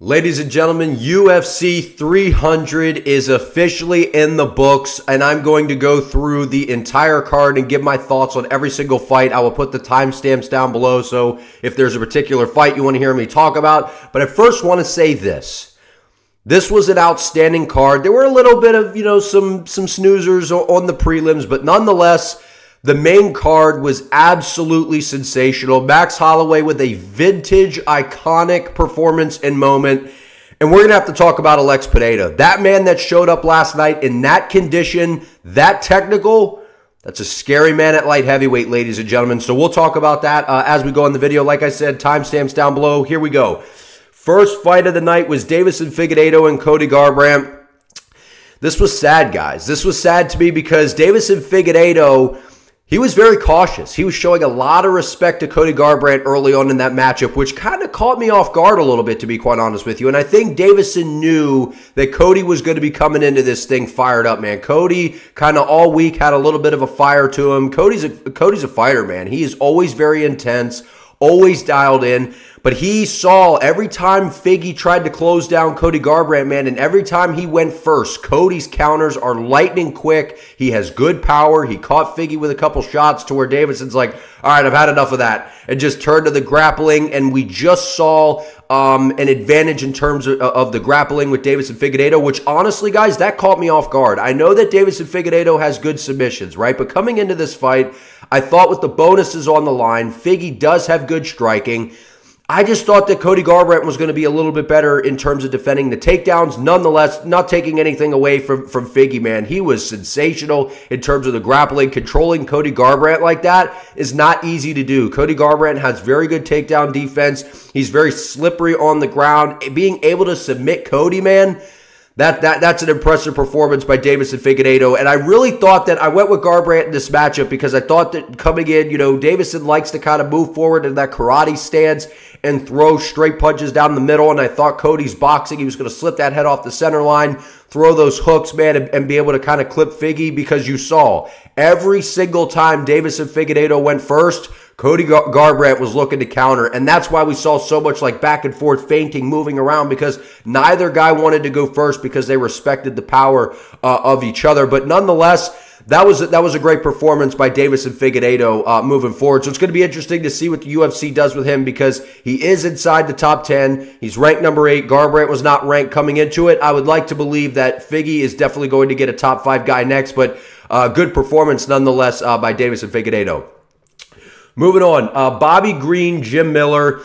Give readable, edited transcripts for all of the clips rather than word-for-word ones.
Ladies and gentlemen, UFC 300 is officially in the books, and I'm going to go through the entire card and give my thoughts on every single fight. I will put the timestamps down below, so if there's a particular fight you want to hear me talk about. But I first want to say this. This was an outstanding card. There were a little bit of, some snoozers on the prelims, but nonetheless, the main card was absolutely sensational. Max Holloway with a vintage, iconic performance and moment. And we're going to have to talk about Alex Pereira. That man that showed up last night in that condition, that technical, that's a scary man at light heavyweight, ladies and gentlemen. So we'll talk about that as we go in the video. Like I said, timestamps down below. Here we go. First fight of the night was Figueiredo and Cody Garbrandt. This was sad, guys. This was sad to me because Figueiredo, he was very cautious. He was showing a lot of respect to Cody Garbrandt early on in that matchup, which kind of caught me off guard a little bit, to be quite honest with you. And I think Davison knew that Cody was going to be coming into this thing fired up, man. Cody kind of all week had a little bit of a fire to him. Cody's a fighter, man. He is always very intense, always dialed in. But he saw every time Figgy tried to close down Cody Garbrandt, man, and every time he went first, Cody's counters are lightning quick. He has good power. He caught Figgy with a couple shots to where Davidson's like, all right, I've had enough of that, and just turned to the grappling, and we just saw an advantage in terms of the grappling with Figueiredo, which honestly, guys, that caught me off guard. I know that Figueiredo has good submissions, right? But coming into this fight, I thought with the bonuses on the line, Figgy does have good striking. I just thought that Cody Garbrandt was going to be a little bit better in terms of defending the takedowns. Nonetheless, not taking anything away from Figgy, man. He was sensational in terms of the grappling. Controlling Cody Garbrandt like that is not easy to do. Cody Garbrandt has very good takedown defense. He's very slippery on the ground. Being able to submit Cody, man, that's an impressive performance by Figueiredo. And I really thought that I went with Garbrandt in this matchup because I thought that coming in, Davison likes to kind of move forward in that karate stance and throw straight punches down the middle. And I thought Cody's boxing, he was going to slip that head off the center line, throw those hooks, man, and be able to kind of clip Figgy, because you saw every single time Figueiredo went first, Cody Garbrandt was looking to counter, and that's why we saw so much like back and forth feinting, moving around, because neither guy wanted to go first because they respected the power of each other. But nonetheless, that was a great performance by Figueiredo moving forward. So it's going to be interesting to see what the UFC does with him, because he is inside the top 10. He's ranked number 8. Garbrandt was not ranked coming into it. I would like to believe that Figgy is definitely going to get a top 5 guy next, but good performance nonetheless by Figueiredo. Moving on, Bobby Green, Jim Miller.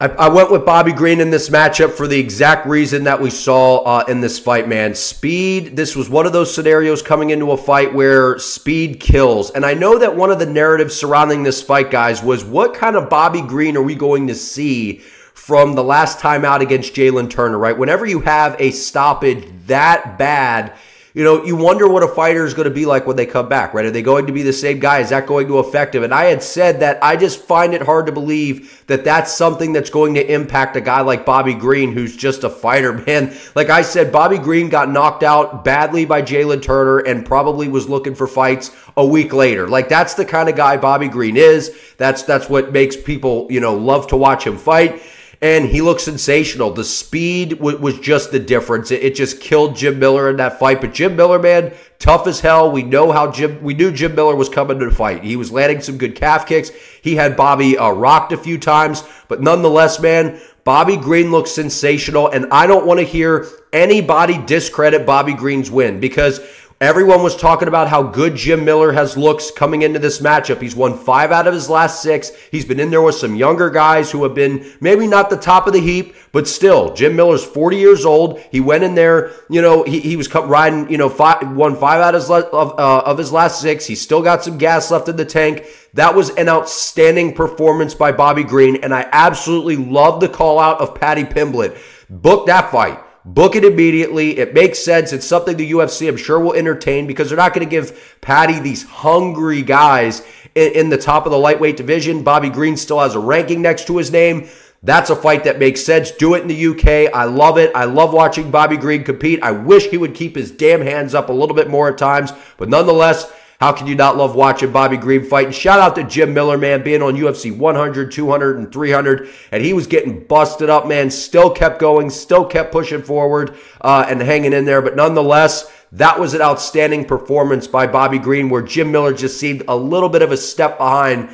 I went with Bobby Green in this matchup for the exact reason that we saw in this fight, man. Speed, this was one of those scenarios coming into a fight where speed kills. And I know that one of the narratives surrounding this fight, guys, was what kind of Bobby Green are we going to see from the last time out against Jalen Turner, right? Whenever you have a stoppage that bad, you wonder what a fighter is going to be like when they come back, right? Are they going to be the same guy? Is that going to affect him? And I had said that I just find it hard to believe that that's something that's going to impact a guy like Bobby Green, who's just a fighter, man. Like I said, Bobby Green got knocked out badly by Jalen Turner and probably was looking for fights a week later. Like, that's the kind of guy Bobby Green is. That's what makes people, love to watch him fight. And he looked sensational. The speed was just the difference. It just killed Jim Miller in that fight. But Jim Miller, man, tough as hell. We knew Jim Miller was coming to the fight. He was landing some good calf kicks. He had Bobby rocked a few times. But nonetheless, man, Bobby Green looks sensational. And I don't want to hear anybody discredit Bobby Green's win, because everyone was talking about how good Jim Miller has looked coming into this matchup. He's won 5 out of his last 6. He's been in there with some younger guys who have been maybe not the top of the heap, but still, Jim Miller's 40 years old. He went in there, he was riding, won 5 out of his last 6. He's still got some gas left in the tank. That was an outstanding performance by Bobby Green, and I absolutely love the call out of Paddy Pimblett. Book that fight. Book it immediately. It makes sense. It's something the UFC, I'm sure, will entertain, because they're not going to give Paddy these hungry guys in the top of the lightweight division. Bobby Green still has a ranking next to his name. That's a fight that makes sense. Do it in the UK. I love it. I love watching Bobby Green compete. I wish he would keep his damn hands up a little bit more at times. But nonetheless, How can you not love watching Bobby Green fight? And shout out to Jim Miller, man, being on UFC 100, 200, and 300. And he was getting busted up, man. Still kept going, still kept pushing forward and hanging in there. But nonetheless, that was an outstanding performance by Bobby Green, where Jim Miller just seemed a little bit of a step behind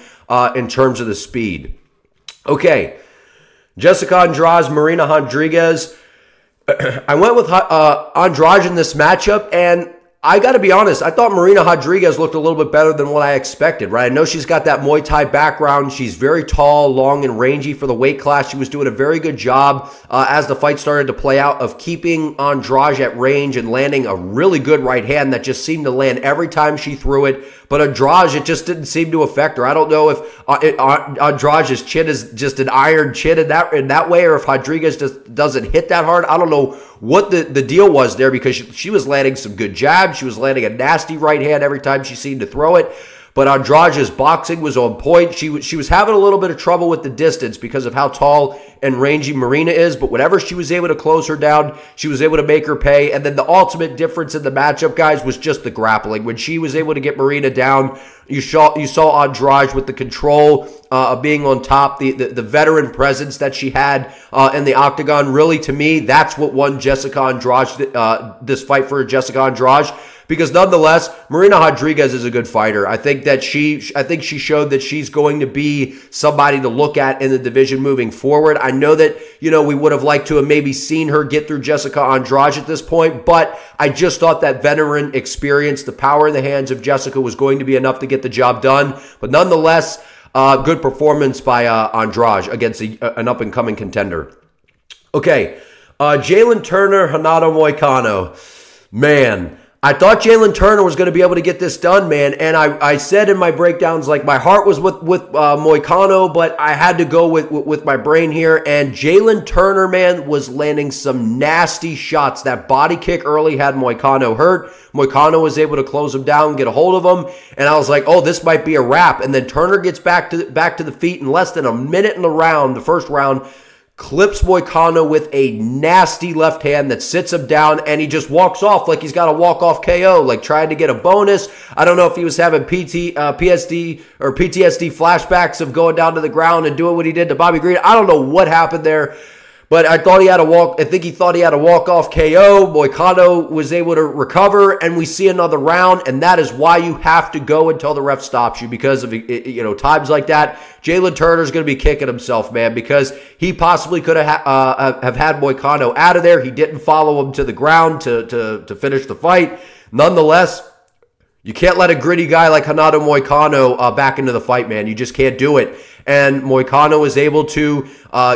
in terms of the speed. Okay, Jessica Andrade, Marina Rodriguez. I went with Andrade in this matchup, and I got to be honest, I thought Marina Rodriguez looked a little bit better than what I expected, right? I know she's got that Muay Thai background. She's very tall, long, and rangy for the weight class. She was doing a very good job as the fight started to play out of keeping Andrade at range and landing a really good right hand that just seemed to land every time she threw it. But Andrade, it just didn't seem to affect her. I don't know if Andrade's chin is just an iron chin in that way, or if Rodriguez just doesn't hit that hard. I don't know what the deal was there, because she was landing some good jabs. She was landing a nasty right hand every time she seemed to throw it. But Andrade's boxing was on point. She was having a little bit of trouble with the distance because of how tall and rangy Marina is. But whenever she was able to close her down, she was able to make her pay. And then the ultimate difference in the matchup, guys, was just the grappling. When she was able to get Marina down, you saw Andrade with the control of being on top, the veteran presence that she had in the octagon. Really, to me, that's what won Jessica Andrade, this fight for Jessica Andrade. Because nonetheless, Marina Rodriguez is a good fighter. I think she showed that she's going to be somebody to look at in the division moving forward. I know that, we would have liked to have maybe seen her get through Jessica Andrade at this point, but I just thought that veteran experience, the power in the hands of Jessica, was going to be enough to get the job done. But nonetheless, good performance by Andrade against an up-and-coming contender. Okay, Jalen Turner, Renato Moicano. Man, I thought Jalen Turner was going to be able to get this done, man. And I said in my breakdowns, like, my heart was with Moicano, but I had to go with my brain here. And Jalen Turner, man, was landing some nasty shots. That body kick early had Moicano hurt. Moicano was able to close him down, get a hold of him. And I was like, oh, this might be a wrap. And then Turner gets back to the feet in less than a minute in the first round, clips Moicano with a nasty left hand that sits him down, and he just walks off like he's got a walk-off KO, like trying to get a bonus. I don't know if he was having PTSD flashbacks of going down to the ground and doing what he did to Bobby Green. I don't know what happened there. But I thought he had a walk-off KO. Moicano was able to recover, and we see another round, and that is why you have to go until the ref stops you, because of times like that. Jalen Turner's going to be kicking himself, man, because he possibly could have had Moicano out of there. He didn't follow him to the ground to finish the fight. Nonetheless, you can't let a gritty guy like Renato Moicano back into the fight, man. You just can't do it. And Moicano was able to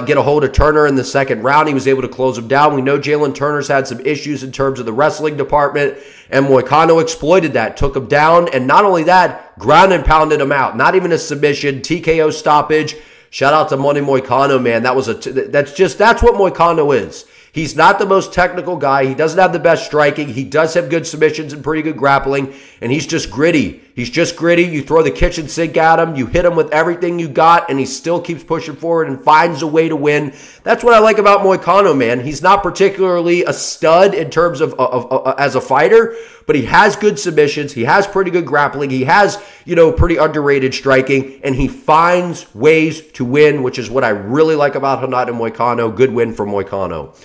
get a hold of Turner in the second round. He was able to close him down. We know Jalen Turner's had some issues in terms of the wrestling department, and Moicano exploited that, took him down, and not only that, ground and pounded him out. Not even a submission, TKO stoppage. Shout out to Money Moicano, man. That's what Moicano is. He's not the most technical guy. He doesn't have the best striking. He does have good submissions and pretty good grappling, and he's just gritty. He's just gritty. You throw the kitchen sink at him, you hit him with everything you got, and he still keeps pushing forward and finds a way to win. That's what I like about Moicano, man. He's not particularly a stud in terms of as a fighter, but he has good submissions. He has pretty good grappling. He has, pretty underrated striking, and he finds ways to win, which is what I really like about Renato Moicano. Good win for Moicano.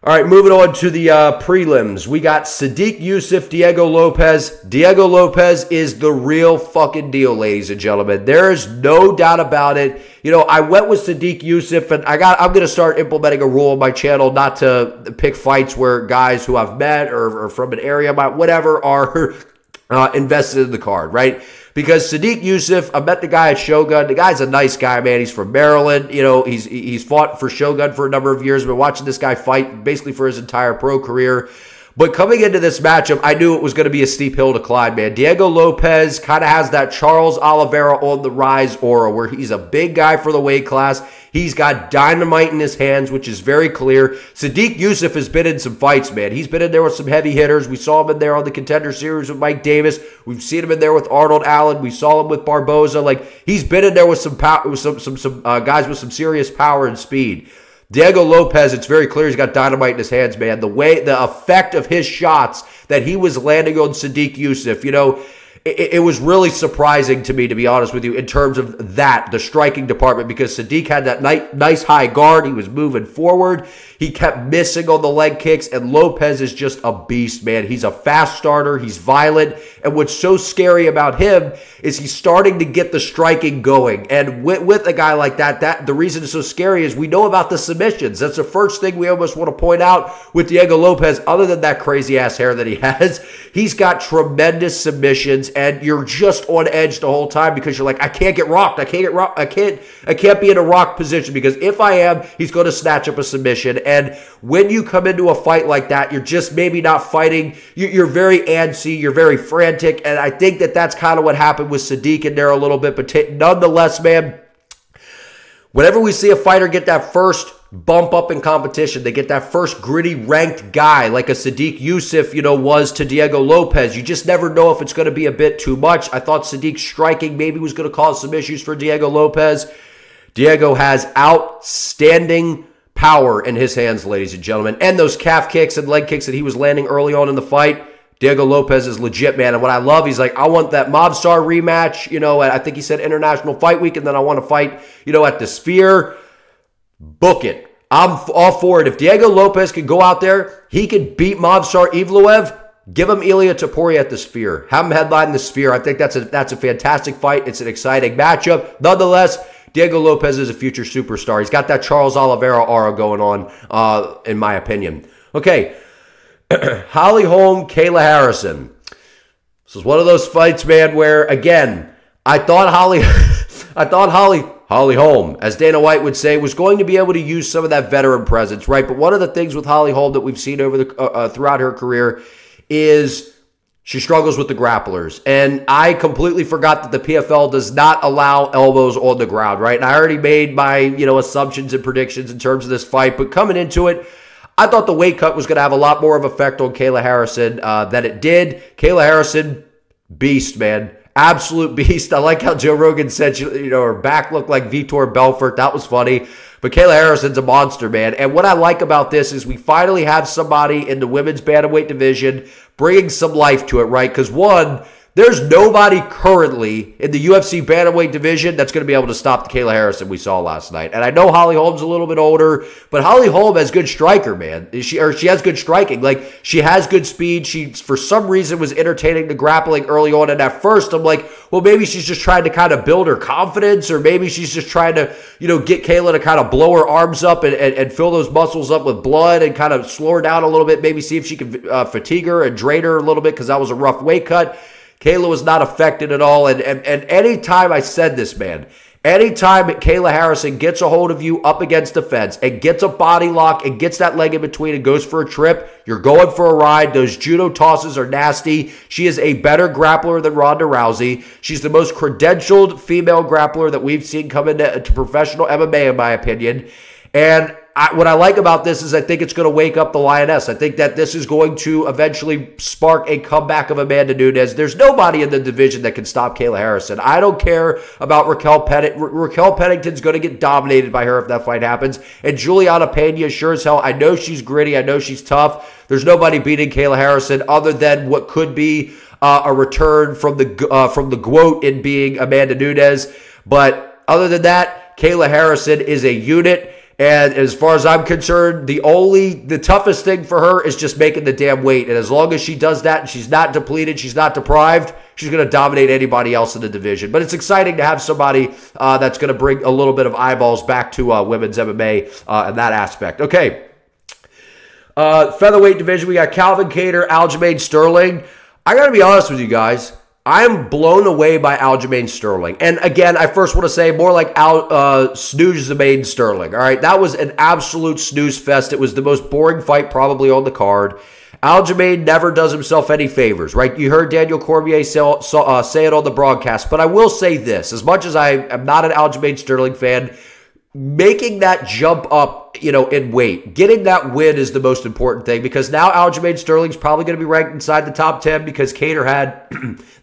All right, moving on to the prelims. We got Sodiq Yusuff, Diego Lopes. Diego Lopes is the real fucking deal, ladies and gentlemen. There's no doubt about it. I went with Sodiq Yusuff, and I'm going to start implementing a rule on my channel not to pick fights where guys who I've met or from an area, whatever, are invested in the card, right? Because Sodiq Yusuff, I met the guy at Shogun. The guy's a nice guy, man. He's from Maryland. He's fought for Shogun for a number of years. I've been watching this guy fight basically for his entire pro career. But coming into this matchup, I knew it was going to be a steep hill to climb, man. Diego Lopes kind of has that Charles Oliveira on the rise aura, where he's a big guy for the weight class. He's got dynamite in his hands, which is very clear. Sodiq Yusuff has been in some fights, man. He's been in there with some heavy hitters. We saw him in there on the Contender Series with Mike Davis. We've seen him in there with Arnold Allen. We saw him with Barboza. He's been in there with some power, with some guys with some serious power and speed. Diego Lopes, it's very clear he's got dynamite in his hands, man. The effect of his shots that he was landing on Sodiq Yusuff, it was really surprising to me, to be honest with you, in terms of that, the striking department, because Sadiq had that nice high guard. He was moving forward. He kept missing on the leg kicks, and Lopes is just a beast, man. He's a fast starter. He's violent, and what's so scary about him is he's starting to get the striking going, and with a guy like that, the reason it's so scary is we know about the submissions. That's the first thing we almost want to point out with Diego Lopes, other than that crazy-ass hair that he has. He's got tremendous submissions, and you're just on edge the whole time because you're like, I can't get rocked. I can't get rocked. I can't be in a rock position, because if I am, he's going to snatch up a submission. And when you come into a fight like that, you're just maybe not fighting. You're very antsy. You're very frantic. And I think that that's kind of what happened with Sadiq in there a little bit. But nonetheless, man, whenever we see a fighter get that first bump up in competition, they get that first gritty ranked guy like a Sadiq Yusuff, was to Diego Lopes. You just never know if it's going to be a bit too much. I thought Sadiq striking maybe was going to cause some issues for Diego Lopes. Diego has outstanding power in his hands, ladies and gentlemen. And those calf kicks and leg kicks that he was landing early on in the fight, Diego Lopes is legit, man. And what I love, he's like, I want that Mobstar rematch, I think he said International Fight Week, and then I want to fight, at the Sphere. Book it. I'm all for it. If Diego Lopes can go out there, he can beat Mobstar Evloev. Give him Ilia Topuria at the Sphere. Have him headline the Sphere. I think that's a fantastic fight. It's an exciting matchup. Nonetheless, Diego Lopes is a future superstar. He's got that Charles Oliveira aura going on, in my opinion. Okay, Holly Holm, Kayla Harrison. This is one of those fights, man, where, again, I thought Holly Holm, as Dana White would say, was going to be able to use some of that veteran presence, right? But one of the things with Holly Holm that we've seen over throughout her career is she struggles with the grapplers. And I completely forgot that the PFL does not allow elbows on the ground, right? And I already made my, assumptions and predictions in terms of this fight. But coming into it, I thought the weight cut was going to have a lot more of effect on Kayla Harrison than it did. Kayla Harrison, beast, man. Absolute beast. I like how Joe Rogan said, her back looked like Vitor Belfort. That was funny. But Kayla Harrison's a monster, man. And what I like about this is we finally have somebody in the women's bantamweight division bringing some life to it, right? Because one, there's nobody currently in the UFC bantamweight division that's going to be able to stop the Kayla Harrison we saw last night. And I know Holly Holm's a little bit older, but Holly Holm has good striker, man. She has good striking. Like, she has good speed. She, for some reason, was entertaining the grappling early on. And at first, I'm like, well, maybe she's just trying to kind of build her confidence, or maybe she's just trying to, get Kayla to kind of blow her arms up and fill those muscles up with blood and kind of slow her down a little bit, maybe see if she can fatigue her and drain her a little bit, because that was a rough weight cut. Kayla was not affected at all. And anytime I said this, man, anytime Kayla Harrison gets a hold of you up against the fence and gets a body lock and gets that leg in between and goes for a trip, you're going for a ride. Those judo tosses are nasty. She is a better grappler than Ronda Rousey. She's the most credentialed female grappler that we've seen come into professional MMA, in my opinion. And what I like about this is I think it's going to wake up the Lioness. I think that this is going to eventually spark a comeback of Amanda Nunes. There's nobody in the division that can stop Kayla Harrison. I don't care about Raquel Pennington. Raquel Pennington's going to get dominated by her if that fight happens. And Juliana Pena, sure as hell, I know she's gritty. I know she's tough. There's nobody beating Kayla Harrison other than what could be a return from the GOAT in being Amanda Nunes. But other than that, Kayla Harrison is a unit. And as far as I'm concerned, the toughest thing for her is just making the damn weight. And as long as she does that and she's not depleted, she's not deprived, she's going to dominate anybody else in the division. But it's exciting to have somebody that's going to bring a little bit of eyeballs back to women's MMA in that aspect. Okay. Featherweight division, we got Calvin Kattar, Aljamain Sterling. I got to be honest with you guys. I'm blown away by Aljamain Sterling. And again, I first want to say more like Snooze-Zamain Sterling. All right, that was an absolute snooze fest. It was the most boring fight probably on the card. Aljamain never does himself any favors, right? You heard Daniel Cormier say it on the broadcast. But I will say this. As much as I am not an Aljamain Sterling fan, making that jump up, in weight, getting that win is the most important thing, because now Aljamain Sterling's probably going to be ranked inside the top 10 because Kattar had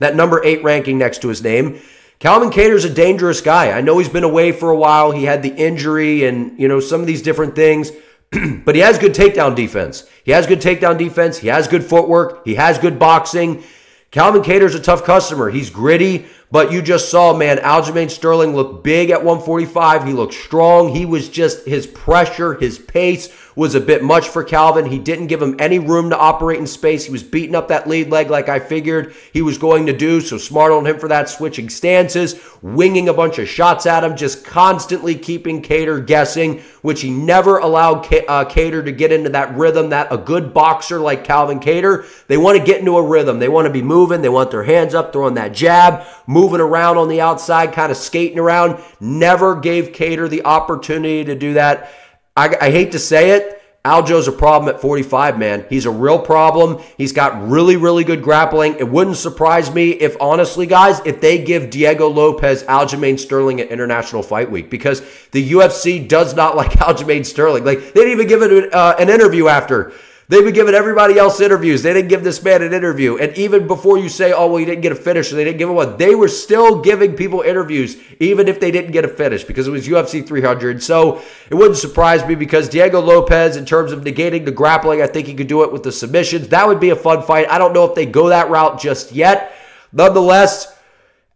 that number 8 ranking next to his name. Calvin Kattar's a dangerous guy. I know he's been away for a while. He had the injury and, some of these different things, but he has good takedown defense. He has good footwork. He has good boxing. Calvin Kattar's a tough customer. He's gritty, but you just saw, man, Aljamain Sterling looked big at 145. He looked strong. He was just, his pressure, his pace was a bit much for Calvin. He didn't give him any room to operate in space. He was beating up that lead leg like I figured he was going to do, so smart on him for that, switching stances, winging a bunch of shots at him, just constantly keeping Kattar guessing, which he never allowed Kattar to get into that rhythm that a good boxer like Calvin Kattar, they want to get into a rhythm. They want to be moving. They want their hands up, throwing that jab, moving around on the outside, kind of skating around. Never gave Kattar the opportunity to do that. I hate to say it, Aljo's a problem at 45, man. He's a real problem. He's got really, really good grappling. It wouldn't surprise me if, honestly, guys, if they give Diego Lopes Aljamain Sterling at International Fight Week, because the UFC does not like Aljamain Sterling. Like, they didn't even give it an interview after. They've been giving everybody else interviews. They didn't give this man an interview. And even before you say, oh, well, he didn't get a finish, so they didn't give him one, they were still giving people interviews, even if they didn't get a finish, because it was UFC 300. So it wouldn't surprise me, because Diego Lopes, in terms of negating the grappling, I think he could do it with the submissions. That would be a fun fight. I don't know if they go that route just yet. Nonetheless,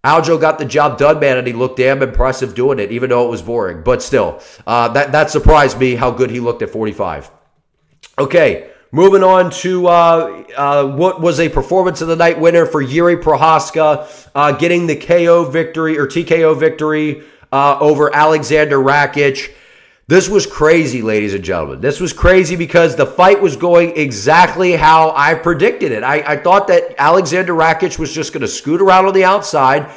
Aljo got the job done, man, and he looked damn impressive doing it, even though it was boring. But still, that surprised me how good he looked at 45. Okay. Moving on to what was a performance of the night winner for Yuri Prochazka, getting the KO victory or TKO victory over Alexander Rakic. This was crazy, ladies and gentlemen. This was crazy because the fight was going exactly how I predicted it. I thought that Alexander Rakic was just going to scoot around on the outside,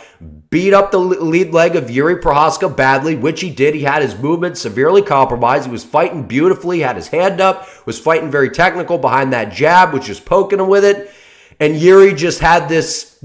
beat up the lead leg of Yuri Prochazka badly, which he did. He had his movement severely compromised. He was fighting beautifully, had his hand up, was fighting very technical behind that jab, was just poking him with it. And Yuri just had this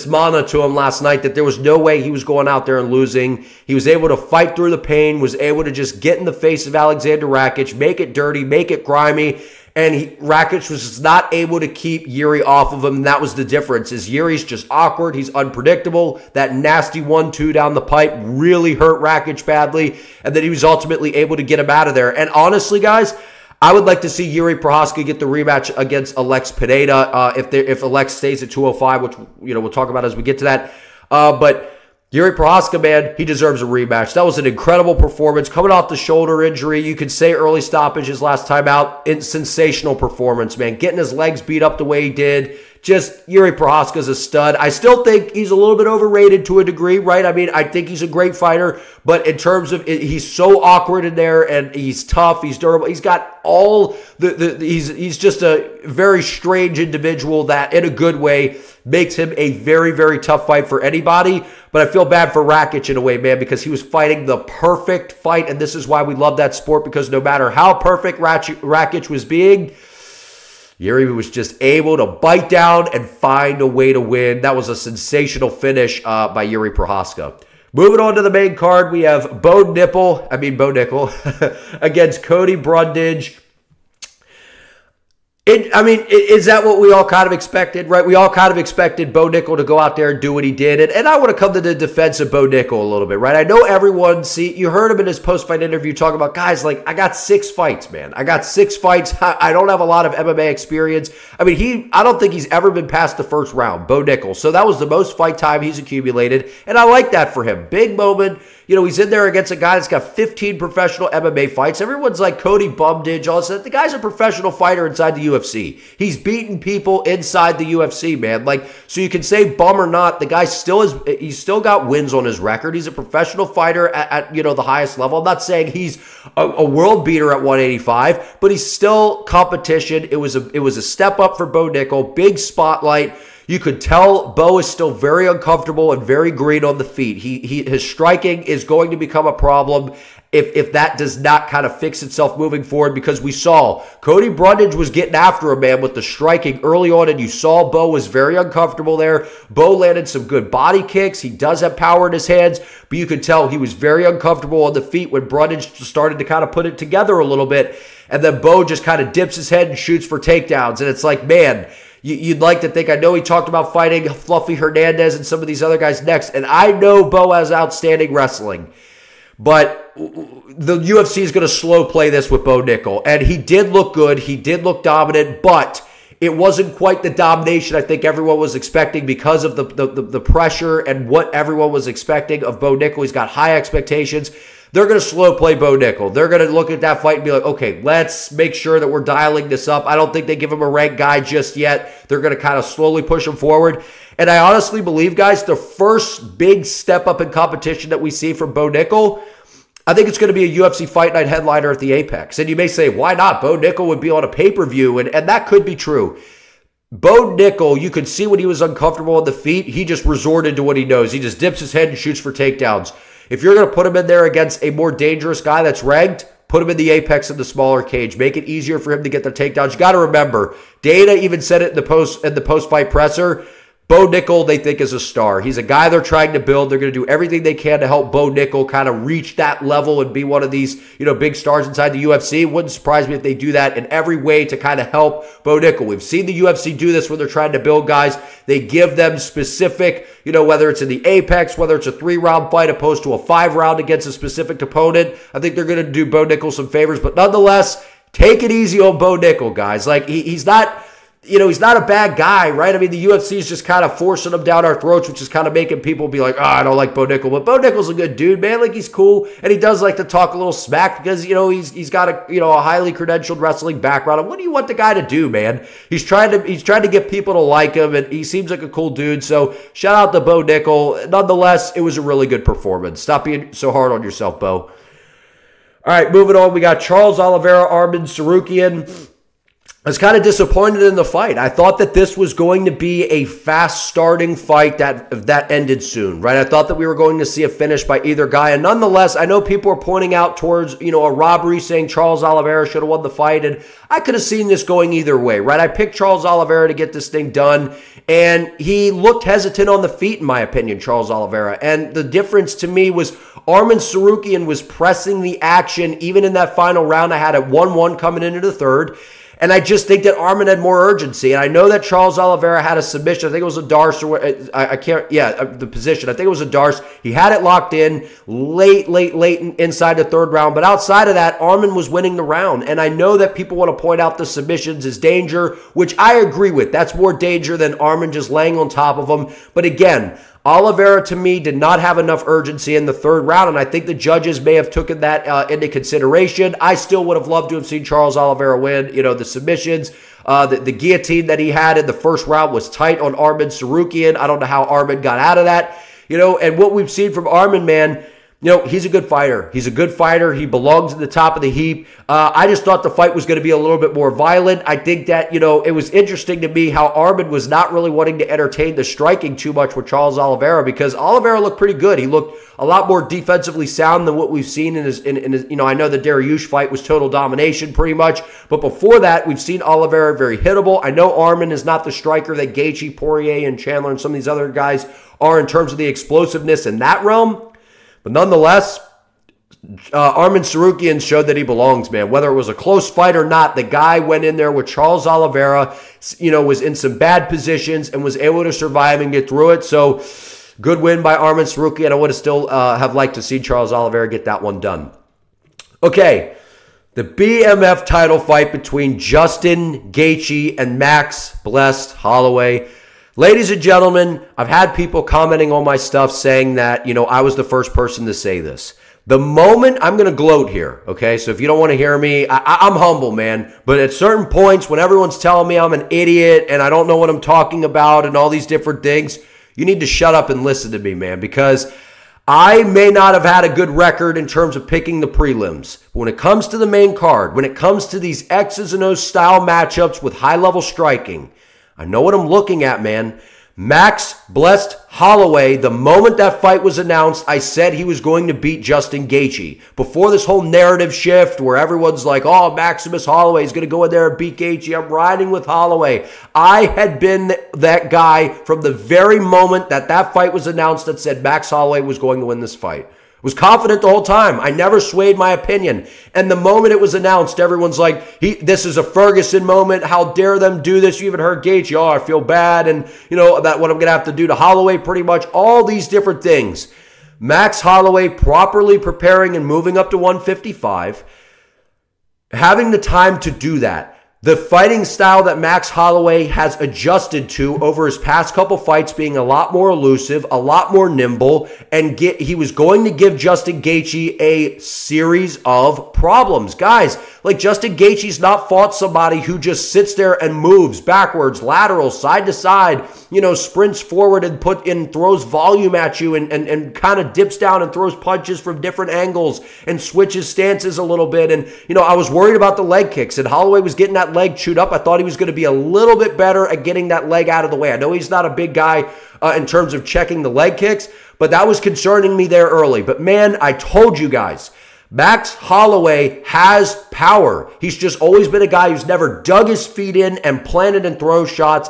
mana to him last night that there was no way he was going out there and losing. He was able to fight through the pain, was able to just get in the face of Alexander Rakic, make it dirty, make it grimy. And Rakic was just not able to keep Yuri off of him, and that was the difference. Is Yuri's just awkward. He's unpredictable. That nasty 1-2 down the pipe really hurt Rakic badly, and then he was ultimately able to get him out of there. And honestly, guys, I would like to see Yuri Prochazka get the rematch against Alex Pereira if Alex stays at 205, which we'll talk about as we get to that. But Yuri Prochazka, man, he deserves a rematch. That was an incredible performance. Coming off the shoulder injury, you could say early stoppage his last time out. Sensational performance, man. Getting his legs beat up the way he did. Just Yuri Prochazka's a stud. I still think he's a little bit overrated to a degree, right? I mean, I think he's a great fighter, but in terms of he's so awkward in there, and he's tough, he's durable. He's got all he's just a very strange individual that, in a good way, makes him a very, very tough fight for anybody. But I feel bad for Rakic in a way, man, because he was fighting the perfect fight, and this is why we love that sport, because no matter how perfect Rakic was being, Yuri was just able to bite down and find a way to win. That was a sensational finish by Yuri Prochazka. Moving on to the main card, we have Bo Nickal against Cody Brundage. Is that what we all kind of expected, right? We all kind of expected Bo Nickal to go out there and do what he did. And I want to come to the defense of Bo Nickal a little bit, right? I know everyone, you heard him in his post-fight interview talking about, guys, like, I got 6 fights, man. I got 6 fights. I don't have a lot of MMA experience. I mean, I don't think he's ever been past the first round, Bo Nickal. So that was the most fight time he's accumulated. And I like that for him. Big moment. He's in there against a guy that's got 15 professional MMA fights. Everyone's like Cody Brundage, all this. The guy's a professional fighter inside the UFC. He's beaten people inside the UFC, man. So you can say bum or not, the guy he's still got wins on his record. He's a professional fighter at the highest level. I'm not saying he's a world beater at 185, but he's still competition. It was a step up for Bo Nickal, big spotlight. You could tell Bo is still very uncomfortable and very green on the feet. His striking is going to become a problem if that does not kind of fix itself moving forward, because we saw Cody Brundage was getting after him, man, with the striking early on, and you saw Bo was very uncomfortable there. Bo landed some good body kicks. He does have power in his hands, but you could tell he was very uncomfortable on the feet when Brundage started to kind of put it together a little bit, and then Bo just kind of dips his head and shoots for takedowns, and it's like, man, you'd like to think, I know he talked about fighting Fluffy Hernandez and some of these other guys next, and I know Bo has outstanding wrestling, but the UFC is going to slow play this with Bo Nickal, and he did look good, he did look dominant, but It wasn't quite the domination I think everyone was expecting because of the pressure and what everyone was expecting of Bo Nickal. He's got high expectations. They're going to slow play Bo Nickal. They're going to look at that fight and be like, okay, let's make sure that we're dialing this up. I don't think they give him a ranked guy just yet. They're going to kind of slowly push him forward. And I honestly believe, guys, the first big step up in competition that we see from Bo Nickal, I think it's going to be a UFC Fight Night headliner at the Apex. And you may say, why not? Bo Nickal would be on a pay-per-view, and that could be true. Bo Nickal, you could see when he was uncomfortable on the feet, he just resorted to what he knows. He just dips his head and shoots for takedowns. If you're going to put him in there against a more dangerous guy that's ranked, put him in the Apex in the smaller cage. Make it easier for him to get the takedowns. You got to remember, Dana even said it in the post-fight presser, Bo Nickal, they think, is a star. He's a guy they're trying to build. They're going to do everything they can to help Bo Nickal kind of reach that level and be one of these, big stars inside the UFC. It wouldn't surprise me if they do that in every way to kind of help Bo Nickal. We've seen the UFC do this when they're trying to build guys. They give them specific, whether it's in the Apex, whether it's a 3-round fight opposed to a 5-round against a specific opponent. I think they're going to do Bo Nickal some favors. But nonetheless, take it easy on Bo Nickal, guys. Like, he's not... he's not a bad guy, right? I mean, the UFC is just kind of forcing him down our throats, which is kind of making people be like, oh, I don't like Bo Nickal. But Bo Nickal's a good dude, man. Like, he's cool. And he does like to talk a little smack because, he's got a highly credentialed wrestling background. And what do you want the guy to do, man? He's trying to get people to like him, and he seems like a cool dude. So shout out to Bo Nickal. Nonetheless, it was a really good performance. Stop being so hard on yourself, Bo. All right, moving on. We got Charles Oliveira, Tsarukyan. I was kind of disappointed in the fight. I thought that this was going to be a fast-starting fight that ended soon, right? I thought that we were going to see a finish by either guy. And nonetheless, I know people are pointing out towards, a robbery, saying Charles Oliveira should have won the fight. And I could have seen this going either way, right? I picked Charles Oliveira to get this thing done. And he looked hesitant on the feet, in my opinion, Charles Oliveira. And the difference to me was Tsarukyan was pressing the action. Even in that final round, I had a 1-1 coming into the third. And I just think that Arman had more urgency. And I know that Charles Oliveira had a submission. I think it was a Darce. The position. I think it was a Darce. He had it locked in late inside the third round. But outside of that, Arman was winning the round. And I know that people want to point out the submissions as danger, which I agree with. That's more danger than Arman just laying on top of him. But again, Oliveira, to me, did not have enough urgency in the third round, and I think the judges may have taken that into consideration. I still would have loved to have seen Charles Oliveira win. The submissions, the guillotine that he had in the first round was tight on Tsarukyan. I don't know how Arman got out of that. And what we've seen from Arman, man, he's a good fighter. He's a good fighter. He belongs at the top of the heap. I just thought the fight was going to be a little bit more violent. I think that, it was interesting to me how Arman was not really wanting to entertain the striking too much with Charles Oliveira because Oliveira looked pretty good. He looked a lot more defensively sound than what we've seen in his I know the Dariush fight was total domination pretty much. But before that, we've seen Oliveira very hittable. I know Arman is not the striker that Gaethje, Poirier, and Chandler and some of these other guys are in terms of the explosiveness in that realm. But nonetheless, Tsarukyan showed that he belongs, man. Whether it was a close fight or not, the guy went in there with Charles Oliveira, was in some bad positions and was able to survive and get through it. So, good win by Tsarukyan. I would have still have liked to see Charles Oliveira get that one done. Okay, the BMF title fight between Justin Gaethje and Max Blessed Holloway. Ladies and gentlemen, I've had people commenting on my stuff saying that, I was the first person to say this. The moment, I'm going to gloat here, okay? So if you don't want to hear me, I'm humble, man. But at certain points, when everyone's telling me I'm an idiot and I don't know what I'm talking about and all these different things, you need to shut up and listen to me, man. Because I may not have had a good record in terms of picking the prelims. But when it comes to the main card, when it comes to these X's and O's style matchups with high-level striking, I know what I'm looking at, man. Max Blessed Holloway, the moment that fight was announced, I said he was going to beat Justin Gaethje. Before this whole narrative shift where everyone's like, oh, Maximus Holloway is going to go in there and beat Gaethje. I'm riding with Holloway. I had been that guy from the very moment that fight was announced that said Max Holloway was going to win this fight. Was confident the whole time. I never swayed my opinion. And the moment it was announced, everyone's like, this is a Ferguson moment. How dare them do this? You even heard Gaethje, oh, I feel bad. And, that what I'm going to have to do to Holloway pretty much. All these different things. Max Holloway properly preparing and moving up to 155. Having the time to do that. the fighting style that Max Holloway has adjusted to over his past couple fights, being a lot more elusive, a lot more nimble, and he was going to give Justin Gaethje a series of problems. Guys, like Justin Gaethje's not fought somebody who just sits there and moves backwards, lateral, side to side, you know, sprints forward and throws volume at you and kind of dips down and throws punches from different angles and switches stances a little bit. And, you know, I was worried about the leg kicks, and Holloway was getting that leg chewed up. I thought he was going to be a little bit better at getting that leg out of the way. I know he's not a big guy in terms of checking the leg kicks, but that was concerning me there early. But man, I told you guys, Max Holloway has power. He's just always been a guy who's never dug his feet in and planted and thrown shots.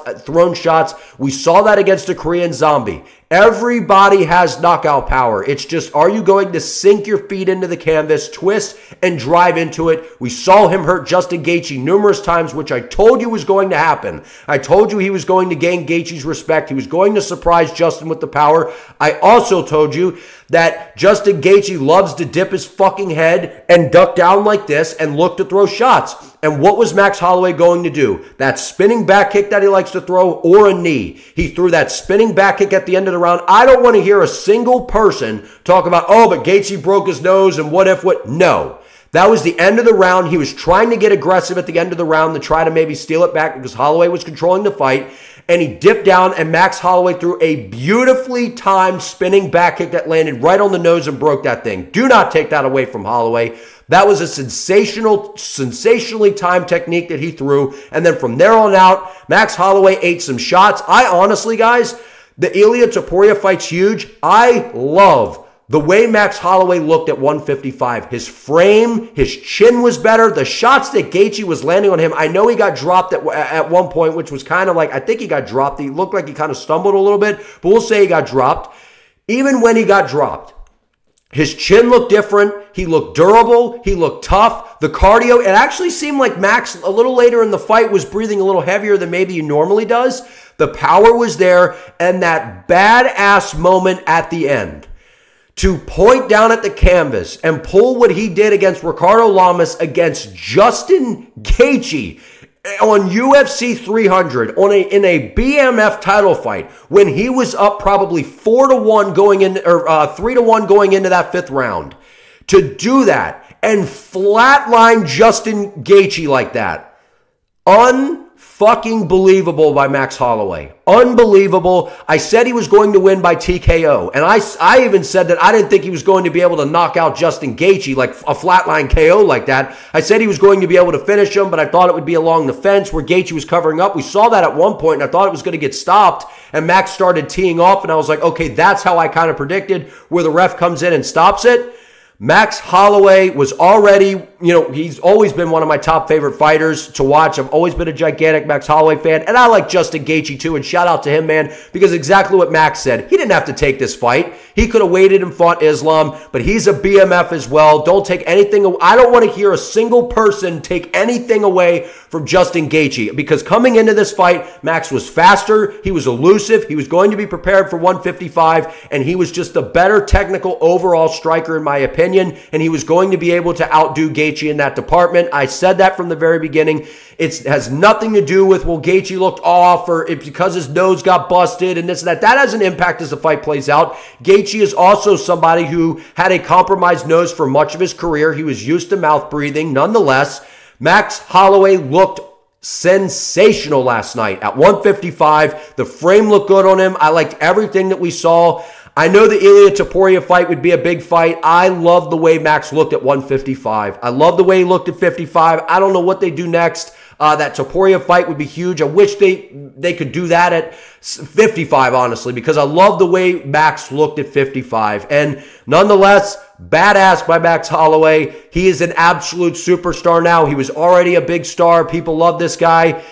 We saw that against a Korean Zombie. Everybody has knockout power. It's just, are you going to sink your feet into the canvas, twist, and drive into it? We saw him hurt Justin Gaethje numerous times, which I told you was going to happen. I told you he was going to gain Gaethje's respect. He was going to surprise Justin with the power. I also told you that Justin Gaethje loves to dip his fucking head and duck down like this and look to throw shots. And what was Max Holloway going to do? That spinning back kick that he likes to throw, or a knee. He threw that spinning back kick at the end of the round. I don't want to hear a single person talk about, oh, but Gaethje broke his nose and what. No. That was the end of the round. He was trying to get aggressive at the end of the round to try to maybe steal it back because Holloway was controlling the fight. And he dipped down, and Max Holloway threw a beautifully timed spinning back kick that landed right on the nose and broke that thing. Do not take that away from Holloway. That was a sensationally timed technique that he threw. And then from there on out, Max Holloway ate some shots. I honestly, guys, the Ilia Topuria fight's huge. I love the way Max Holloway looked at 155. His frame, his chin was better. The shots that Gaethje was landing on him, I know he got dropped at one point, which was kind of like, I think he got dropped. He looked like he kind of stumbled a little bit, but we'll say he got dropped. Even when he got dropped, his chin looked different. He looked durable. He looked tough. The cardio, it actually seemed like Max, a little later in the fight, was breathing a little heavier than maybe he normally does. The power was there, and that badass moment at the end to point down at the canvas and pull what he did against Ricardo Lamas against Justin Gaethje on UFC 300 in a BMF title fight when he was up probably 4-1 going in, or 3-1 going into that fifth round. To do that and flatline Justin Gaethje like that, unfucking believable by Max Holloway. Unbelievable. I said he was going to win by TKO. And I even said that I didn't think he was going to be able to knock out Justin Gaethje, like a flatline KO like that. I said he was going to be able to finish him, but I thought it would be along the fence where Gaethje was covering up. We saw that at one point, and I thought it was going to get stopped. And Max started teeing off, and I was like, okay, that's how I kind of predicted, where the ref comes in and stops it. Max Holloway was already, he's always been one of my top favorite fighters to watch. I've always been a gigantic Max Holloway fan, and I like Justin Gaethje too, and shout out to him, man, because exactly what Max said. He didn't have to take this fight. He could have waited and fought Islam, but he's a BMF as well. Don't take anything. I don't want to hear a single person take anything away from Justin Gaethje, because coming into this fight, Max was faster, he was elusive, he was going to be prepared for 155, and he was just a better technical overall striker in my opinion. And he was going to be able to outdo Gaethje in that department. I said that from the very beginning. It has nothing to do with, well, Gaethje looked off, or it's because his nose got busted and this and that. That has an impact as the fight plays out. Gaethje is also somebody who had a compromised nose for much of his career. He was used to mouth breathing. Nonetheless, Max Holloway looked sensational last night at 155. The frame looked good on him. I liked everything that we saw. I know the Ilia Topuria fight would be a big fight. I love the way Max looked at 155. I love the way he looked at 55. I don't know what they do next. That Topuria fight would be huge. I wish they could do that at 55, honestly, because I love the way Max looked at 55. And nonetheless, badass by Max Holloway. He is an absolute superstar now. He was already a big star. People love this guy.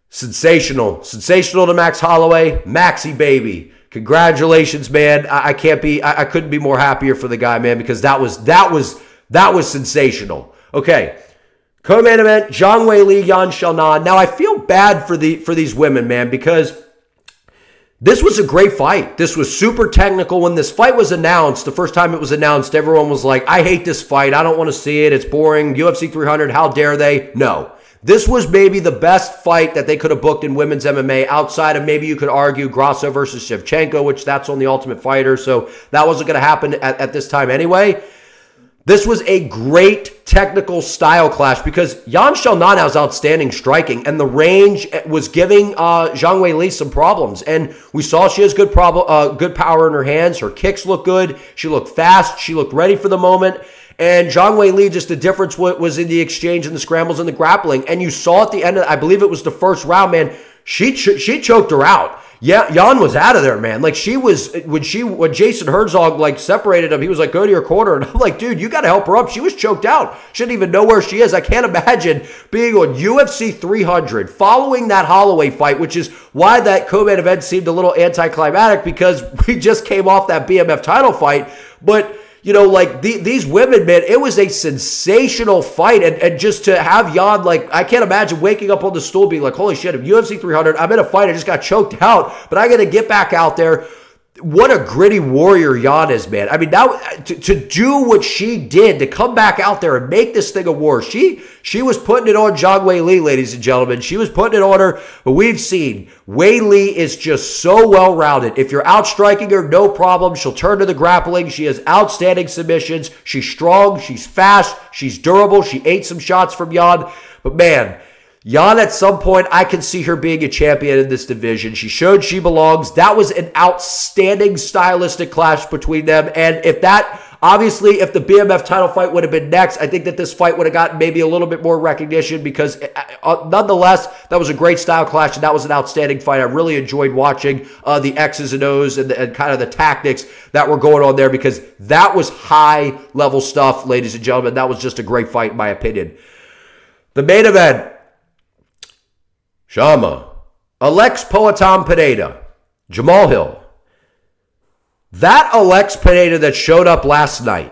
Sensational. Sensational to Max Holloway. Maxie, baby. Congratulations, man. I couldn't be more happier for the guy, man, because that was sensational. Okay. Co-main event, Zhang Weili, Yan Xiaonan. Now, I feel bad for these women, man, because this was a great fight. This was super technical. When this fight was announced, the first time it was announced, everyone was like, I hate this fight. I don't want to see it. It's boring. UFC 300, how dare they? No. This was maybe the best fight that they could have booked in women's MMA outside of maybe you could argue Grasso versus Shevchenko, which that's on the Ultimate Fighter, so that wasn't going to happen at this time anyway. This was a great technical style clash because Yan Xiaonan's outstanding striking, and the range was giving Zhang Weili some problems. And we saw she has good power in her hands. Her kicks look good. She looked fast. She looked ready for the moment. And Zhang Weili, just the difference was in the exchange and the scrambles and the grappling. And you saw at the end of, I believe it was the first round, man, she choked her out. Yeah, Yan was out of there, man. Like, she was, when Jason Herzog, like, separated him, he was like, go to your corner. And I'm like, dude, you got to help her up. She was choked out. Shouldn't even know where she is. I can't imagine being on UFC 300 following that Holloway fight, which is why that co-main event seemed a little anticlimactic, because we just came off that BMF title fight. But, you know, like, these women, man, it was a sensational fight. And just to have Yan, like, I can't imagine waking up on the stool being like, holy shit, if UFC 300, I'm in a fight, I just got choked out, but I got to get back out there. What a gritty warrior Yan is, man. I mean, now to do what she did, to come back out there and make this thing a war, she was putting it on Zhang Weili, ladies and gentlemen. She was putting it on her, but we've seen Weili is just so well-rounded. If you're outstriking her, no problem. She'll turn to the grappling. She has outstanding submissions. She's strong. She's fast. She's durable. She ate some shots from Yan. But, man, Yan, at some point, I can see her being a champion in this division. She showed she belongs. That was an outstanding stylistic clash between them. And if that, obviously, if the BMF title fight would have been next, I think that this fight would have gotten maybe a little bit more recognition because, nonetheless, that was a great style clash, and that was an outstanding fight. I really enjoyed watching the X's and O's and kind of the tactics that were going on there because that was high-level stuff, ladies and gentlemen. That was just a great fight, in my opinion. The main event. Shama, Alex Poatan Pereira, Jamal Hill. That Alex Pereira that showed up last night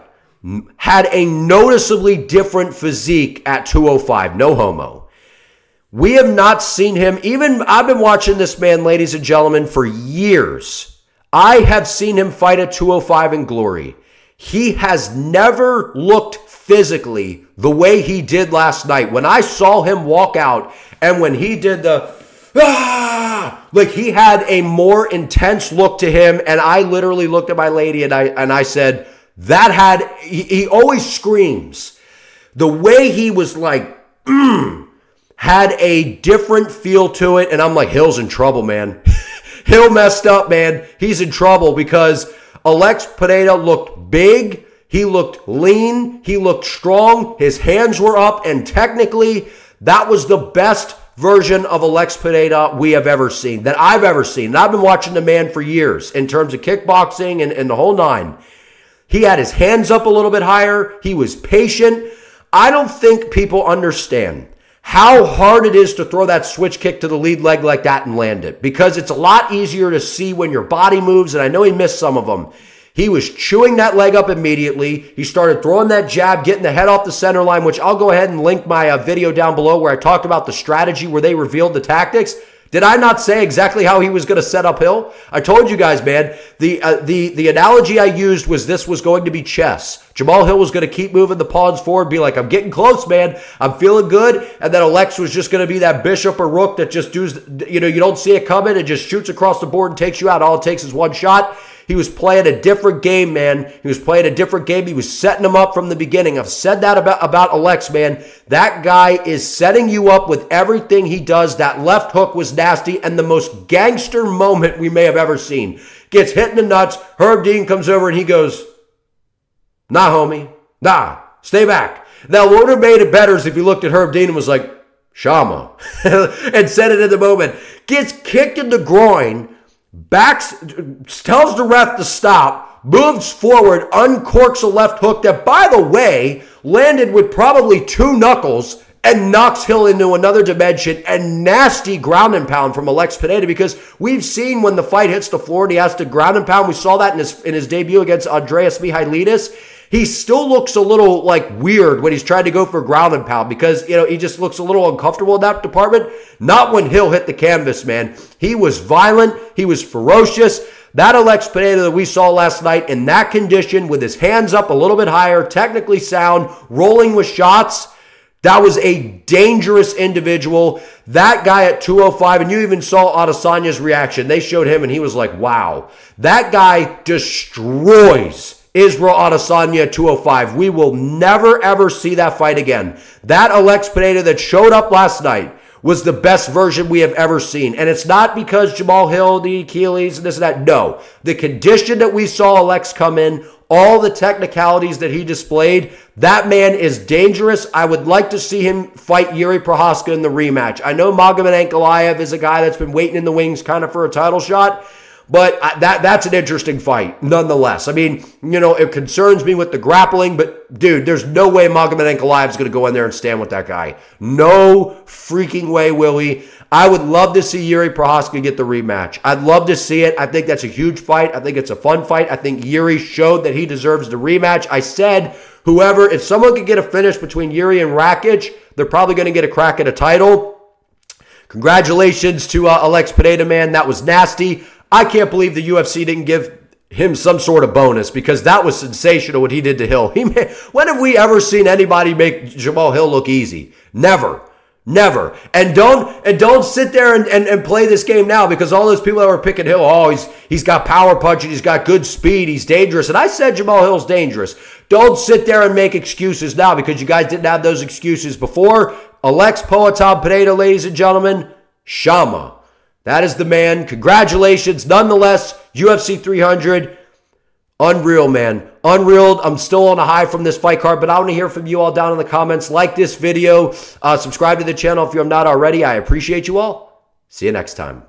had a noticeably different physique at 205, no homo. We have not seen him, even I've been watching this man, ladies and gentlemen, for years. I have seen him fight at 205 in glory. He has never looked physically the way he did last night. When I saw him walk out and when he did the, like he had a more intense look to him, and I literally looked at my lady and I said, that had, he always screams. The way he was like, had a different feel to it, and I'm like, Hill's in trouble, man. Hill messed up, man. He's in trouble because Alex Pereira looked big. He looked lean. He looked strong. His hands were up. And technically, that was the best version of Alex Pereira we have ever seen, that I've ever seen. And I've been watching the man for years in terms of kickboxing and the whole nine. He had his hands up a little bit higher. He was patient. I don't think people understand how hard it is to throw that switch kick to the lead leg like that and land it, because it's a lot easier to see when your body moves, and I know he missed some of them. He was chewing that leg up immediately. He started throwing that jab, getting the head off the center line, which I'll go ahead and link my video down below where I talked about the strategy where they revealed the tactics. Did I not say exactly how he was going to set up Hill? I told you guys, man, the analogy I used was this was going to be chess. Jamal Hill was going to keep moving the pawns forward, be like, I'm getting close, man. I'm feeling good. And then Alex was just going to be that bishop or rook that just does, you know, you don't see it coming and just shoots across the board and takes you out. All it takes is one shot. He was playing a different game, man. He was playing a different game. He was setting him up from the beginning. I've said that about Alex, man. That guy is setting you up with everything he does. That left hook was nasty and the most gangster moment we may have ever seen. Gets hit in the nuts. Herb Dean comes over and he goes, nah, homie. Nah, stay back. Now, what would have made it better is if you looked at Herb Dean and was like, Shama, and said it in the moment. Gets kicked in the groin. Backs, tells the ref to stop, moves forward, uncorks a left hook that, by the way, landed with probably 2 knuckles and knocks Hill into another dimension. And nasty ground and pound from Alex Pereira, because we've seen when the fight hits the floor and he has to ground and pound. We saw that in his debut against Andreas Mihailidis. He still looks a little like weird when he's trying to go for ground and pound because, you know, he just looks a little uncomfortable in that department. Not when Hill hit the canvas, man. He was violent. He was ferocious. That Alex Pereira that we saw last night in that condition with his hands up a little bit higher, technically sound, rolling with shots, That was a dangerous individual. That guy at 205, and you even saw Adesanya's reaction. They showed him, and he was like, wow. That guy destroys Israel Adesanya at 205. We will never, ever see that fight again. That Alex Pereira that showed up last night was the best version we have ever seen. And it's not because Jamal Hill, the Achilles, and this and that. No. The condition that we saw Alex come in, all the technicalities that he displayed, that man is dangerous. I would like to see him fight Yuri Prochazka in the rematch. I know Magomed Ankalaev is a guy that's been waiting in the wings kind of for a title shot, but that's an interesting fight nonetheless. I mean, you know, it concerns me with the grappling, but dude, there's no way Magomed Ankalaev is going to go in there and stand with that guy. No freaking way, Willie. I would love to see Yuri Prochazka get the rematch. I'd love to see it. I think that's a huge fight. I think it's a fun fight. I think Yuri showed that he deserves the rematch. I said, if someone could get a finish between Yuri and Rakic, they're probably going to get a crack at a title. Congratulations to Alex Pereira, man. That was nasty. I can't believe the UFC didn't give him some sort of bonus, because that was sensational what he did to Hill. When have we ever seen anybody make Jamal Hill look easy? Never. Never. And don't sit there and play this game now, because all those people that were picking Hill, oh, he's got power punching, he's got good speed, he's dangerous. And I said Jamal Hill's dangerous. Don't sit there and make excuses now, because you guys didn't have those excuses before. Alex Poatan Pereira, ladies and gentlemen, Shama. That is the man. Congratulations. Nonetheless, UFC 300, unreal, man. Unreal. I'm still on a high from this fight card, but I want to hear from you all down in the comments. Like this video. Subscribe to the channel if you have not already. I appreciate you all. See you next time.